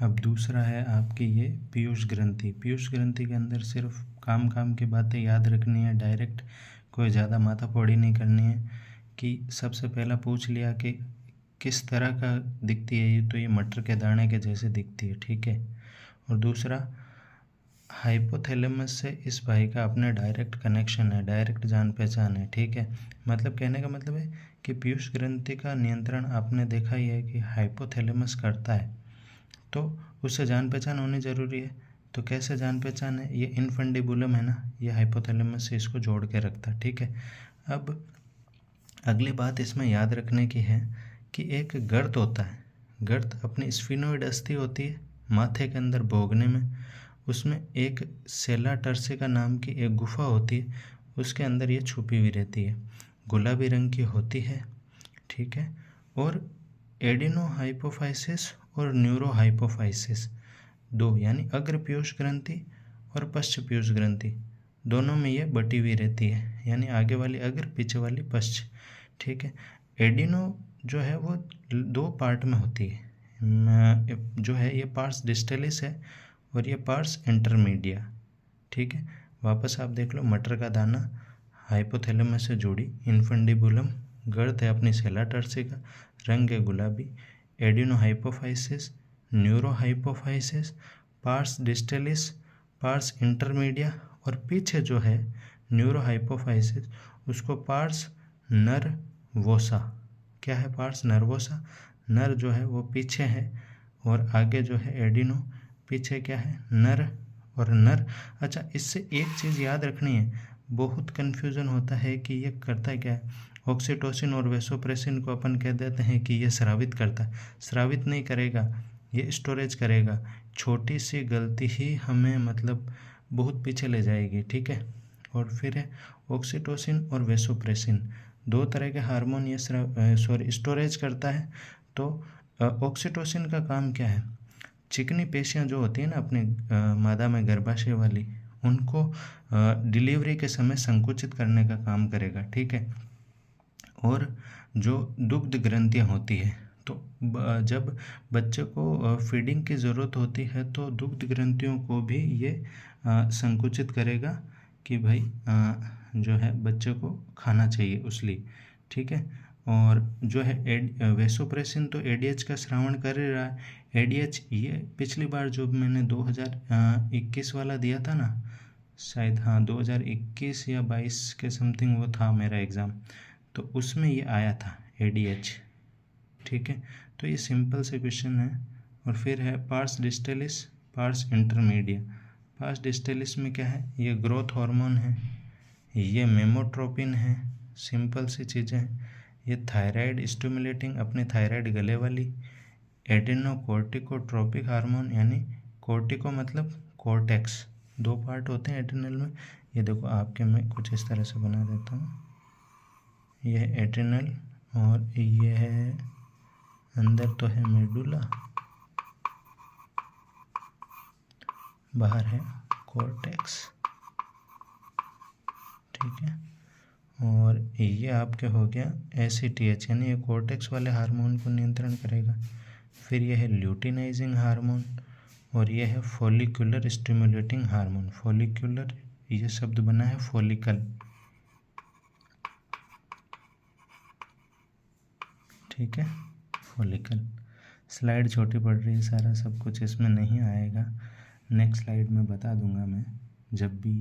अब दूसरा है आपकी ये पीयूष ग्रंथि। पीयूष ग्रंथि के अंदर सिर्फ काम की बातें याद रखनी है, डायरेक्ट कोई ज़्यादा माथापौड़ी नहीं करनी है। कि सबसे पहला पूछ लिया कि किस तरह का दिखती है ये, तो ये मटर के दाने के जैसे दिखती है, ठीक है। और दूसरा, हाइपोथैलेमस से इस भाई का अपना डायरेक्ट कनेक्शन है, डायरेक्ट जान पहचान है, ठीक है। मतलब कहने का मतलब है कि पीयूष ग्रंथि का नियंत्रण आपने देखा ही है कि हाइपोथैलेमस करता है, तो उससे जान पहचान होनी ज़रूरी है। तो कैसे जान पहचान है, ये इनफंडिबुलम है ना, ये हाइपोथैलेमस से इसको जोड़ के रखता है, ठीक है। अब अगली बात इसमें याद रखने की है कि एक गर्त होता है, गर्त अपनी स्फिनोइड अस्थि होती है माथे के अंदर भोगने में, उसमें एक सेला टर्सिका नाम की एक गुफा होती है, उसके अंदर ये छुपी हुई रहती है, गुलाबी रंग की होती है, ठीक है। और एडिनो हाइपोफाइसिस और न्यूरो हाइपोफाइसिस दो, यानी अग्र पीयूष ग्रंथि और पश्च पीयूष ग्रंथि, दोनों में ये बटी हुई रहती है, यानी आगे वाली अग्र पीछे वाली पश्च, ठीक है। एडिनो जो है वो दो पार्ट में होती है, जो है ये पार्स डिस्टलिस है और ये पार्स इंटरमीडिया, ठीक है। वापस आप देख लो, मटर का दाना हाइपोथैलेमस से जुड़ी, इनफंडिबुलम गर्द है अपनी सेला टर्सिका, रंग है गुलाबी, adeno hypophysis, neuro hypophysis, parse distalis, parse intermedia, और पीछे जो है न्यूरो हाइपोफाइसिस उसको पार्स नर्वोसा, क्या है, पार्स नर्वोसा, नर जो है वो पीछे है और आगे जो है एडिनो, पीछे क्या है, नर और नर। अच्छा, इससे एक चीज़ याद रखनी है, बहुत कन्फ्यूज़न होता है कि ये करता क्या है। ऑक्सीटोसिन और वेसोप्रेसिन को अपन कह देते हैं कि ये स्रावित करता है, स्रावित नहीं करेगा, ये स्टोरेज करेगा। छोटी सी गलती ही हमें मतलब बहुत पीछे ले जाएगी, ठीक है। और फिर है ऑक्सीटोसिन और वेसोप्रेसिन, दो तरह के हार्मोन ये स्टोरेज करता है। तो ऑक्सीटोसिन का काम क्या है, चिकनी पेशियां जो होती है ना अपने मादा में गर्भाशय वाली, उनको डिलीवरी के समय संकुचित करने का काम करेगा, ठीक है। और जो दुग्ध ग्रंथियां होती है, तो जब बच्चे को फीडिंग की ज़रूरत होती है तो दुग्ध ग्रंथियों को भी ये संकुचित करेगा कि भाई जो है बच्चे को खाना चाहिए उस लिए, ठीक है। और जो है वेसोप्रेसिन तो एडीएच का श्रावण कर ही रहा है। एडीएच ये पिछली बार जो मैंने 2021 वाला दिया था ना, शायद हाँ 2021 या 22 के समथिंग वो था मेरा एग्ज़ाम, तो उसमें ये आया था एडीएच, ठीक है। तो ये सिंपल से क्वेश्चन है। और फिर है parse distalis, parse intermedia. Parse distalis में क्या है, ये ग्रोथ हार्मोन है, ये मेमोट्रोपिन है, सिंपल सी चीज़ें हैं। ये थायराइड स्टिमुलेटिंग, अपनी थायराइड गले वाली, एडिनोकोर्टिकोट्रोपिक हार्मोन, यानी कोर्टिको मतलब कोर्टेक्स, दो पार्ट होते हैं एड्रिनल में। ये देखो आपके मैं कुछ इस तरह से बना देता हूँ, ये है एड्रिनल और ये है अंदर तो है मेडुला, बाहर है कोर्टेक्स, ठीक है। और ये आपके हो गया एसीटीएच, यानी ये कोर्टेक्स वाले हार्मोन को नियंत्रण करेगा। फिर ये है ल्यूटिनाइजिंग हार्मोन और ये है फॉलिकुलर स्टिमुलेटिंग हार्मोन। फॉलिकुलर, ये शब्द बना है फॉलिकल, ठीक है, फॉलिकल। स्लाइड छोटी पड़ रही है, सारा सब कुछ इसमें नहीं आएगा, नेक्स्ट स्लाइड में बता दूंगा मैं जब भी